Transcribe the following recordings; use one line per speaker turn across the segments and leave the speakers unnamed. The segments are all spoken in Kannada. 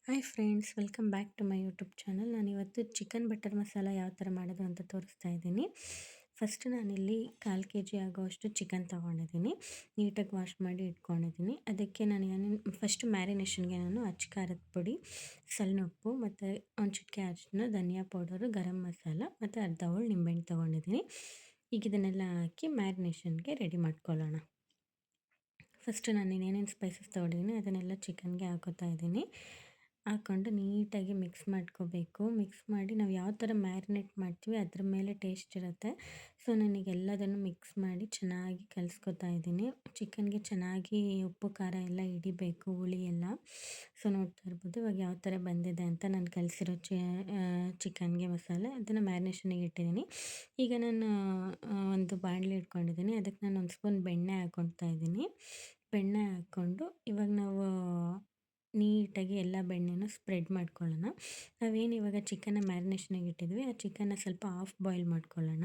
Hi friends, welcome back to my YouTube channel. ನಾನಿವತ್ತು ಚಿಕನ್ ಬಟರ್ ಮಸಾಲ ಯಾವ ಥರ ಮಾಡೋದು ಅಂತ ತೋರಿಸ್ತಾ ಇದ್ದೀನಿ. ಫಸ್ಟ್ ನಾನಿಲ್ಲಿ 1/4 kg ಆಗೋವಷ್ಟು ಚಿಕನ್ ತೊಗೊಂಡಿದ್ದೀನಿ. ನೀಟಾಗಿ ವಾಶ್ ಮಾಡಿ ಇಟ್ಕೊಂಡಿದ್ದೀನಿ. ಅದಕ್ಕೆ ನಾನು ಏನೇನು ಫಸ್ಟು ಮ್ಯಾರಿನೇಷನ್ಗೆ ನಾನು ಅಚ್ಚ ಖಾರದ ಪುಡಿ, ಸಣ್ಣ ಉಪ್ಪು ಮತ್ತು ಒಂದು ಚಿಟಿಕೆ ಅರಿಶಿನ, ಧನಿಯಾ ಪೌಡರು, ಗರಂ ಮಸಾಲ ಮತ್ತು ಅರ್ಧ ಹೋಳು ನಿಂಬೆಹಣ್ಣು ತೊಗೊಂಡಿದ್ದೀನಿ. ಈಗ ಇದನ್ನೆಲ್ಲ ಹಾಕಿ ಮ್ಯಾರಿನೇಷನ್ಗೆ ರೆಡಿ ಮಾಡ್ಕೊಳ್ಳೋಣ. ಫಸ್ಟ್ ನಾನು ಏನೇನು ಸ್ಪೈಸಸ್ ತೊಗೊಂಡಿದ್ದೀನಿ ಅದನ್ನೆಲ್ಲ ಚಿಕನ್ಗೆ ಹಾಕೋತಾ ಇದ್ದೀನಿ. ಹಾಕ್ಕೊಂಡು ನೀಟಾಗಿ ಮಿಕ್ಸ್ ಮಾಡ್ಕೋಬೇಕು. ಮಿಕ್ಸ್ ಮಾಡಿ ನಾವು ಯಾವ ಥರ ಮ್ಯಾರಿನೇಟ್ ಮಾಡ್ತೀವಿ ಅದ್ರ ಮೇಲೆ ಟೇಸ್ಟ್ ಇರುತ್ತೆ. ಸೊ ನಾನೀಗ ಎಲ್ಲದನ್ನು ಮಿಕ್ಸ್ ಮಾಡಿ ಚೆನ್ನಾಗಿ ಕಲಿಸ್ಕೊತಾ ಇದ್ದೀನಿ. ಚಿಕನ್ಗೆ ಚೆನ್ನಾಗಿ ಉಪ್ಪು ಖಾರ ಎಲ್ಲ ಹಿಡಿಬೇಕು, ಹುಳಿ ಎಲ್ಲ. ಸೊ ನೋಡ್ತಾ ಇರ್ಬೋದು ಇವಾಗ ಯಾವ ಥರ ಬಂದಿದೆ ಅಂತ. ನಾನು ಕಲಿಸಿರೋ ಚಿಕನ್ಗೆ ಮಸಾಲೆ ಅದನ್ನು ಮ್ಯಾರಿನೇಷನಿಗೆ ಇಟ್ಟಿದ್ದೀನಿ. ಈಗ ನಾನು ಒಂದು ಬಾಣಲಿ ಇಟ್ಕೊಂಡಿದ್ದೀನಿ. ಅದಕ್ಕೆ ನಾನು ಒಂದು ಸ್ಪೂನ್ ಬೆಣ್ಣೆ ಹಾಕ್ಕೊಳ್ತಾ ಇದ್ದೀನಿ. ಬೆಣ್ಣೆ ಹಾಕ್ಕೊಂಡು ಇವಾಗ ನಾವು ನೀಟಾಗಿ ಎಲ್ಲ ಬೆಣ್ಣೆನೂ ಸ್ಪ್ರೆಡ್ ಮಾಡ್ಕೊಳ್ಳೋಣ. ನಾವೇನು ಇವಾಗ ಚಿಕನ್ನ ಮ್ಯಾರಿನೇಷನಿಗೆ ಇಟ್ಟಿದ್ವಿ ಆ ಚಿಕನ್ನ ಸ್ವಲ್ಪ ಹಾಫ್ ಬಾಯ್ಲ್ ಮಾಡ್ಕೊಳ್ಳೋಣ.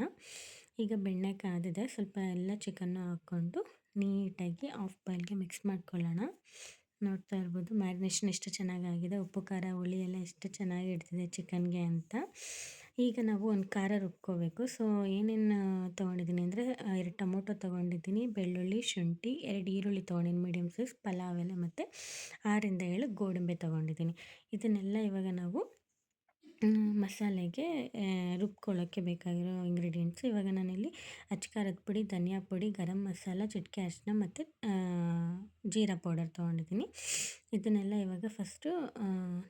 ಈಗ ಬೆಣ್ಣೆ ಕಾದಿದೆ, ಸ್ವಲ್ಪ ಎಲ್ಲ ಚಿಕನ್ನು ಹಾಕ್ಕೊಂಡು ನೀಟಾಗಿ ಹಾಫ್ ಬಾಯ್ಲ್ಗೆ ಮಿಕ್ಸ್ ಮಾಡ್ಕೊಳ್ಳೋಣ. ನೋಡ್ತಾ ಇರ್ಬೋದು ಮ್ಯಾರಿನೇಷನ್ ಎಷ್ಟು ಚೆನ್ನಾಗಾಗಿದೆ, ಉಪ್ಪು ಖಾರ ಹುಳಿ ಎಲ್ಲ ಎಷ್ಟು ಚೆನ್ನಾಗಿ ಇಡ್ತಿದೆ ಚಿಕನ್ಗೆ ಅಂತ. ಈಗ ನಾವು ಒಂದು ಖಾರ ರುಬ್ಕೋಬೇಕು. ಸೊ ಏನೇನು ತೊಗೊಂಡಿದ್ದೀನಿ ಅಂದರೆ 2 ಟೊಮೊಟೊ ತೊಗೊಂಡಿದ್ದೀನಿ, ಬೆಳ್ಳುಳ್ಳಿ, ಶುಂಠಿ, 2 ಈರುಳ್ಳಿ ತೊಗೊಂಡಿದ್ದೀನಿ ಮೀಡಿಯಮ್ ಸೈಜ್, ಪಲಾವ್ ಎಲೆ ಮತ್ತು 6ರಿಂದ 7 ಗೋಡಂಬಿ ತೊಗೊಂಡಿದ್ದೀನಿ. ಇದನ್ನೆಲ್ಲ ಇವಾಗ ನಾವು ಮಸಾಲೆಗೆ ರುಬ್ಕೊಳ್ಳೋಕ್ಕೆ ಬೇಕಾಗಿರೋ ಇಂಗ್ರೀಡಿಯೆಂಟ್ಸ್. ಇವಾಗ ನಾನಿಲ್ಲಿ ಅಚ್ಚ ಖಾರದ ಪುಡಿ, ಧನಿಯಾ ಪುಡಿ, ಗರಂ ಮಸಾಲ, ಚಿಟಿಕೆ ಅರಿಶಿನ ಮತ್ತು ಜೀರಾ ಪೌಡರ್ ತೊಗೊಂಡಿದ್ದೀನಿ. ಇದನ್ನೆಲ್ಲ ಇವಾಗ ಫಸ್ಟು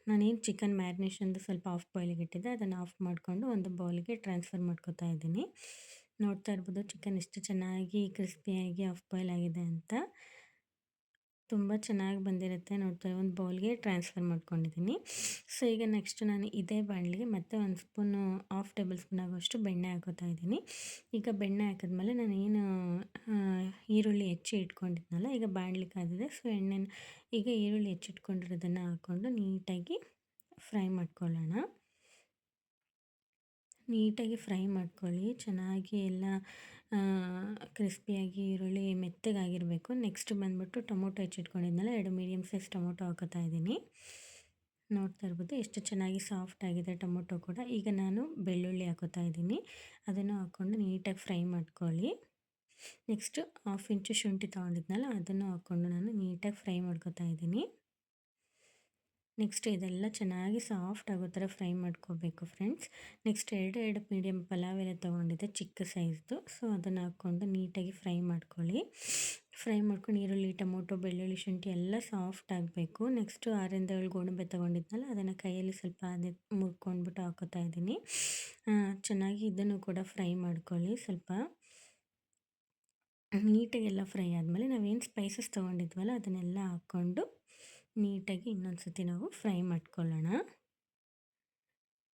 ನಾನೇನು ಚಿಕನ್ ಮ್ಯಾರಿನೇಷನ್ದು ಸ್ವಲ್ಪ ಆಫ್ ಬಾಯ್ಲಿಗೆ ಇಟ್ಟಿದ್ದೆ ಅದನ್ನು ಆಫ್ ಮಾಡಿಕೊಂಡು ಒಂದು ಬೌಲ್ಗೆ ಟ್ರಾನ್ಸ್ಫರ್ ಮಾಡ್ಕೊತಾ ಇದ್ದೀನಿ. ನೋಡ್ತಾ ಇರ್ಬೋದು ಚಿಕನ್ ಎಷ್ಟು ಚೆನ್ನಾಗಿ ಕ್ರಿಸ್ಪಿಯಾಗಿ ಆಫ್ ಬಾಯ್ಲ್ ಆಗಿದೆ ಅಂತ. ತುಂಬ ಚೆನ್ನಾಗಿ ಬಂದಿರುತ್ತೆ. ನೋಡ್ತಾ ಒಂದು ಬೌಲ್ಗೆ ಟ್ರಾನ್ಸ್ಫರ್ ಮಾಡ್ಕೊಂಡಿದ್ದೀನಿ. ಸೊ ಈಗ ನೆಕ್ಸ್ಟ್ ನಾನು ಇದೇ ಬಾಣಲಿಗೆ ಮತ್ತೆ ಒಂದು ಸ್ಪೂನು ಹಾಫ್ ಟೇಬಲ್ ಸ್ಪೂನ್ ಆಗೋಷ್ಟು ಬೆಣ್ಣೆ ಹಾಕೋತಾ ಇದ್ದೀನಿ. ಈಗ ಬೆಣ್ಣೆ ಹಾಕಿದ್ಮೇಲೆ ನಾನು ಏನು ಈರುಳ್ಳಿ ಹೆಚ್ಚಿ ಇಟ್ಕೊಂಡಿದ್ನಲ್ಲ, ಈಗ ಬಾಣಲಿ ಕಾದಿದೆ. ಸೊ ಈಗ ಈರುಳ್ಳಿ ಹೆಚ್ಚಿಟ್ಕೊಂಡಿರೋದನ್ನು ಹಾಕ್ಕೊಂಡು ನೀಟಾಗಿ ಫ್ರೈ ಮಾಡ್ಕೊಳ್ಳೋಣ. ನೀಟಾಗಿ ಫ್ರೈ ಮಾಡ್ಕೊಳ್ಳಿ, ಚೆನ್ನಾಗಿ ಎಲ್ಲ ಕ್ರಿಸ್ಪಿಯಾಗಿ ಈರುಳ್ಳಿ ಮೆತ್ತಗಾಗಿರಬೇಕು. ನೆಕ್ಸ್ಟ್ ಬಂದುಬಿಟ್ಟು ಟೊಮೊಟೊ ಹೆಚ್ಚಿಟ್ಕೊಂಡಿದ್ನಲ್ಲ, 2 ಮೀಡಿಯಮ್ ಸೈಜ್ ಟೊಮೊಟೊ ಹಾಕೋತಾ ಇದ್ದೀನಿ. ನೋಡ್ತಾ ಇರ್ಬೋದು ಎಷ್ಟು ಚೆನ್ನಾಗಿ ಸಾಫ್ಟ್ ಆಗಿದೆ ಟೊಮೊಟೊ ಕೂಡ. ಈಗ ನಾನು ಬೆಳ್ಳುಳ್ಳಿ ಹಾಕೋತಾ ಇದ್ದೀನಿ, ಅದನ್ನು ಹಾಕ್ಕೊಂಡು ನೀಟಾಗಿ ಫ್ರೈ ಮಾಡ್ಕೊಳ್ಳಿ. ನೆಕ್ಸ್ಟು 1/2 ಇಂಚು ಶುಂಠಿ ತೊಗೊಂಡಿದ್ನಲ್ಲ ಅದನ್ನು ಹಾಕ್ಕೊಂಡು ನಾನು ನೀಟಾಗಿ ಫ್ರೈ ಮಾಡ್ಕೊತಾ ಇದ್ದೀನಿ. ನೆಕ್ಸ್ಟ್ ಇದೆಲ್ಲ ಚೆನ್ನಾಗಿ ಸಾಫ್ಟ್ ಆಗೋ ಥರ ಫ್ರೈ ಮಾಡ್ಕೋಬೇಕು ಫ್ರೆಂಡ್ಸ್. ನೆಕ್ಸ್ಟ್ 2 ಮೀಡಿಯಮ್ ಪಲಾವ್ ಎಲೆ ತೊಗೊಂಡಿದ್ದೆ ಚಿಕ್ಕ ಸೈಜ್ದು. ಸೊ ಅದನ್ನು ಹಾಕ್ಕೊಂಡು ನೀಟಾಗಿ ಫ್ರೈ ಮಾಡ್ಕೊಳ್ಳಿ. ಫ್ರೈ ಮಾಡ್ಕೊಂಡು ಈರುಳ್ಳಿ, ಟೊಮೊಟೊ, ಬೆಳ್ಳುಳ್ಳಿ, ಶುಂಠಿ ಎಲ್ಲ ಸಾಫ್ಟ್ ಆಗಬೇಕು. ನೆಕ್ಸ್ಟು 6ರಿಂದ 7 ಗೋಡಂಬಿ ತೊಗೊಂಡಿದ್ನಲ್ಲ ಅದನ್ನು ಕೈಯಲ್ಲಿ ಸ್ವಲ್ಪ ಅದೇ ಮುರ್ಕೊಂಡ್ಬಿಟ್ಟು ಹಾಕೋತಾ ಇದ್ದೀನಿ. ಚೆನ್ನಾಗಿ ಇದನ್ನು ಕೂಡ ಫ್ರೈ ಮಾಡ್ಕೊಳ್ಳಿ. ಸ್ವಲ್ಪ ನೀಟಾಗೆಲ್ಲ ಫ್ರೈ ಆದಮೇಲೆ ನಾವೇನು ಸ್ಪೈಸಸ್ ತೊಗೊಂಡಿದ್ವಲ್ಲ ಅದನ್ನೆಲ್ಲ ಹಾಕ್ಕೊಂಡು ನೀಟಾಗಿ ಇನ್ನೊಂದು ಸತಿ ನಾವು ಫ್ರೈ ಮಾಡ್ಕೊಳ್ಳೋಣ.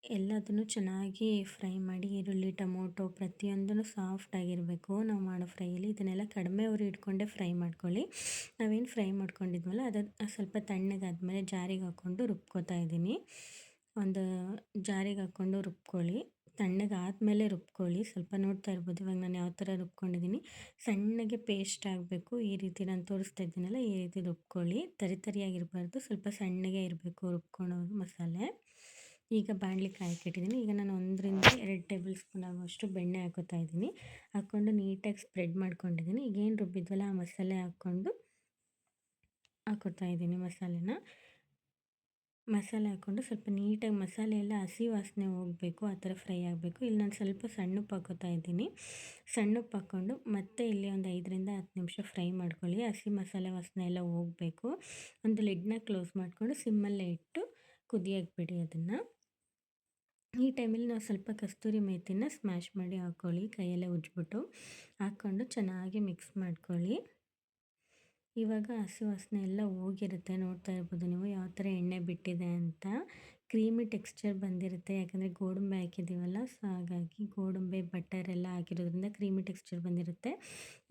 ಎಲ್ಲದನ್ನು ಚೆನ್ನಾಗಿ ಫ್ರೈ ಮಾಡಿ ಈರುಳ್ಳಿ, ಟೊಮೊಟೊ ಪ್ರತಿಯೊಂದೂ ಸಾಫ್ಟ್ ಆಗಿರಬೇಕು ನಾವು ಮಾಡೋ ಫ್ರೈಯಲ್ಲಿ. ಇದನ್ನೆಲ್ಲ ಕಡಿಮೆ ಉರಿ ಇಟ್ಕೊಂಡೇ ಫ್ರೈ ಮಾಡ್ಕೊಳ್ಳಿ. ನಾವೇನು ಫ್ರೈ ಮಾಡ್ಕೊಂಡಿದ್ವಲ್ಲ ಅದು ಸ್ವಲ್ಪ ತಣ್ಣಗಾದ್ಮೇಲೆ ಜಾರಿಗೆ ಹಾಕ್ಕೊಂಡು ರುಬ್ಕೋತಾ ಇದ್ದೀನಿ. ಒಂದು ಜಾರಿಗೆ ಹಾಕ್ಕೊಂಡು ರುಬ್ಕೊಳ್ಳಿ, ತಣ್ಣಗಾದ್ಮೇಲೆ ರುಬ್ಕೊಳ್ಳಿ. ಸ್ವಲ್ಪ ನೋಡ್ತಾ ಇರ್ಬೋದು ಇವಾಗ ನಾನು ಯಾವ ಥರ ರುಬ್ಕೊಂಡಿದ್ದೀನಿ. ಸಣ್ಣಗೆ ಪೇಸ್ಟ್ ಆಗಬೇಕು, ಈ ರೀತಿ ನಾನು ತೋರಿಸ್ತಾ ಇದ್ದೀನಲ್ಲ ಈ ರೀತಿ ರುಬ್ಕೊಳ್ಳಿ. ತರಿಯಾಗಿರಬಾರ್ದು, ಸ್ವಲ್ಪ ಸಣ್ಣಗೆ ಇರಬೇಕು ರುಬ್ಕೊಳ್ಳೋದು ಮಸಾಲೆ. ಈಗ ಬಾಣಲಿ ಕಾಯಕ್ಕಿಟ್ಟಿದ್ದೀನಿ. ಈಗ ನಾನು 1-2 ಟೇಬಲ್ ಸ್ಪೂನ್ ಆಗುವಷ್ಟು ಬೆಣ್ಣೆ ಹಾಕೋತಾ ಇದ್ದೀನಿ. ಹಾಕ್ಕೊಂಡು ನೀಟಾಗಿ ಸ್ಪ್ರೆಡ್ ಮಾಡ್ಕೊಂಡಿದ್ದೀನಿ. ಈಗೇನು ರುಬ್ಬಿದ್ವಲ್ಲ ಆ ಮಸಾಲೆ ಹಾಕೋತಾ ಇದ್ದೀನಿ ಮಸಾಲೆ ಹಾಕ್ಕೊಂಡು ಸ್ವಲ್ಪ ನೀಟಾಗಿ ಮಸಾಲೆ ಎಲ್ಲ ಹಸಿ ವಾಸನೆ ಹೋಗಬೇಕು, ಆ ಥರ ಫ್ರೈ ಆಗಬೇಕು. ಇಲ್ಲಿ ನಾನು ಸ್ವಲ್ಪ ಸಣ್ಣ ಉಪ್ಪು ಹಾಕೋತಾ ಇದ್ದೀನಿ. ಸಣ್ಣ ಉಪ್ಪು ಹಾಕ್ಕೊಂಡು ಮತ್ತೆ ಇಲ್ಲಿ ಒಂದು 5ರಿಂದ 10 ನಿಮಿಷ ಫ್ರೈ ಮಾಡ್ಕೊಳ್ಳಿ. ಹಸಿ ಮಸಾಲೆ ವಾಸನೆ ಎಲ್ಲ ಹೋಗಬೇಕು. ಒಂದು ಲಿಡ್ನ ಕ್ಲೋಸ್ ಮಾಡಿಕೊಂಡು ಸಿಮ್ಮಲ್ಲೇ ಇಟ್ಟು ಕುದಿಯೋಕ್ಕೆ ಬಿಡಿ ಅದನ್ನು. ಈ ಟೈಮಲ್ಲಿ ನಾವು ಸ್ವಲ್ಪ ಕಸ್ತೂರಿ ಮೇಥಿನ ಸ್ಮ್ಯಾಶ್ ಮಾಡಿ ಹಾಕ್ಕೊಳ್ಳಿ, ಕೈಯಲ್ಲೇ ಉಜ್ಜಿಬಿಟ್ಟು ಹಾಕ್ಕೊಂಡು ಚೆನ್ನಾಗಿ ಮಿಕ್ಸ್ ಮಾಡ್ಕೊಳ್ಳಿ. ಇವಾಗ ಹಸಿ ವಾಸನೆ ಎಲ್ಲ ಹೋಗಿರುತ್ತೆ. ನೋಡ್ತಾ ಇರ್ಬೋದು ನೀವು ಯಾವ ಥರ ಎಣ್ಣೆ ಬಿಟ್ಟಿದೆ ಅಂತ. ಕ್ರೀಮಿ ಟೆಕ್ಸ್ಚರ್ ಬಂದಿರುತ್ತೆ, ಯಾಕಂದರೆ ಗೋಡಂಬಿ ಹಾಕಿದ್ದೀವಲ್ಲ. ಸೊ ಹಾಗಾಗಿ ಗೋಡಂಬಿ ಬಟರ್ ಎಲ್ಲ ಹಾಕಿರೋದ್ರಿಂದ ಕ್ರೀಮಿ ಟೆಕ್ಸ್ಚರ್ ಬಂದಿರುತ್ತೆ.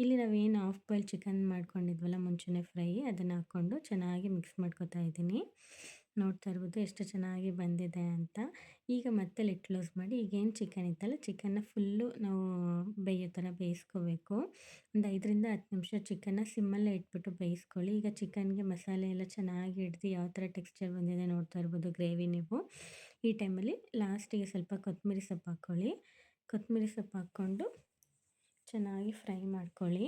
ಇಲ್ಲಿ ನಾವೇನು ಹಾಫ್ ಬಾಯ್ಲ್ ಚಿಕನ್ ಮಾಡ್ಕೊಂಡಿದ್ವಲ್ಲ ಮುಂಚೆನೇ ಫ್ರೈ, ಅದನ್ನು ಹಾಕ್ಕೊಂಡು ಚೆನ್ನಾಗಿ ಮಿಕ್ಸ್ ಮಾಡ್ಕೊತಾ ಇದ್ದೀನಿ. ನೋಡ್ತಾ ಇರ್ಬೋದು ಎಷ್ಟು ಚೆನ್ನಾಗಿ ಬಂದಿದೆ ಅಂತ. ಈಗ ಮತ್ತೆ ಲಿಡ್ ಕ್ಲೋಸ್ ಮಾಡಿ ಈಗೇನು ಚಿಕನ್ ಇತ್ತಲ್ಲ ಚಿಕನ್ನ ಫುಲ್ಲು ನಾವು ಬೇಯೋ ಥರ ಬೇಯಿಸ್ಕೋಬೇಕು. ಒಂದು 5ರಿಂದ 10 ನಿಮಿಷ ಚಿಕನ್ನ ಸಿಮ್ಮಲ್ಲೇ ಇಟ್ಬಿಟ್ಟು ಬೇಯಿಸ್ಕೊಳ್ಳಿ. ಈಗ ಚಿಕನ್ಗೆ ಮಸಾಲೆ ಎಲ್ಲ ಚೆನ್ನಾಗಿ ಹಿಡ್ದು ಯಾವ ಥರ ಟೆಕ್ಸ್ಚರ್ ಬಂದಿದೆ ನೋಡ್ತಾ ಇರ್ಬೋದು ಗ್ರೇವಿ ನೀವು. ಈ ಟೈಮಲ್ಲಿ ಲಾಸ್ಟಿಗೆ ಸ್ವಲ್ಪ ಕೊತ್ತಂಬರಿ ಸೊಪ್ಪು ಹಾಕ್ಕೊಳ್ಳಿ. ಕೊತ್ತಂಬರಿ ಸೊಪ್ಪು ಹಾಕ್ಕೊಂಡು ಚೆನ್ನಾಗಿ ಫ್ರೈ ಮಾಡ್ಕೊಳ್ಳಿ.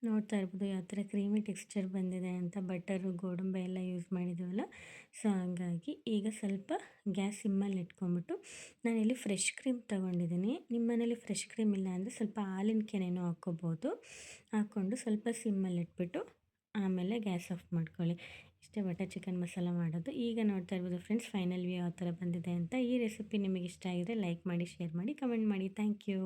ನೋಡ್ತಾ ಇರ್ಬೋದು ಯಾವ ಥರ ಕ್ರೀಮಿ ಟೆಕ್ಸ್ಚರ್ ಬಂದಿದೆ ಅಂತ. ಬಟರು, ಗೋಡಂಬಿ ಎಲ್ಲ ಯೂಸ್ ಮಾಡಿದ್ದೀವಲ್ಲ, ಸೊ ಹಂಗಾಗಿ ಈಗ ಸ್ವಲ್ಪ ಗ್ಯಾಸ್ ಸಿಮ್ಮಲ್ಲಿ ಇಟ್ಕೊಂಬಿಟ್ಟು ನಾನಿಲ್ಲಿ ಫ್ರೆಶ್ ಕ್ರೀಮ್ ತೊಗೊಂಡಿದ್ದೀನಿ. ನಿಮ್ಮ ಮನೇಲಿ ಫ್ರೆಶ್ ಕ್ರೀಮ್ ಇಲ್ಲ ಅಂದರೆ ಸ್ವಲ್ಪ ಹಾಲಿನ ಕೆನೆನೂ ಹಾಕ್ಕೋಬೋದು. ಹಾಕ್ಕೊಂಡು ಸ್ವಲ್ಪ ಸಿಮ್ಮಲ್ಲಿ ಇಟ್ಬಿಟ್ಟು ಆಮೇಲೆ ಗ್ಯಾಸ್ ಆಫ್ ಮಾಡ್ಕೊಳ್ಳಿ. ಇಷ್ಟೇ ಬಟರ್ ಚಿಕನ್ ಮಸಾಲ ಮಾಡೋದು. ಈಗ ನೋಡ್ತಾ ಇರ್ಬೋದು ಫ್ರೆಂಡ್ಸ್ ಫೈನಲ್ ವ್ಯೂ ಯಾವ ಥರ ಬಂದಿದೆ ಅಂತ. ಈ ರೆಸಿಪಿ ನಿಮಗೆ ಇಷ್ಟ ಆಗಿದ್ರೆ ಲೈಕ್ ಮಾಡಿ, ಶೇರ್ ಮಾಡಿ, ಕಮೆಂಟ್ ಮಾಡಿ. Thank you.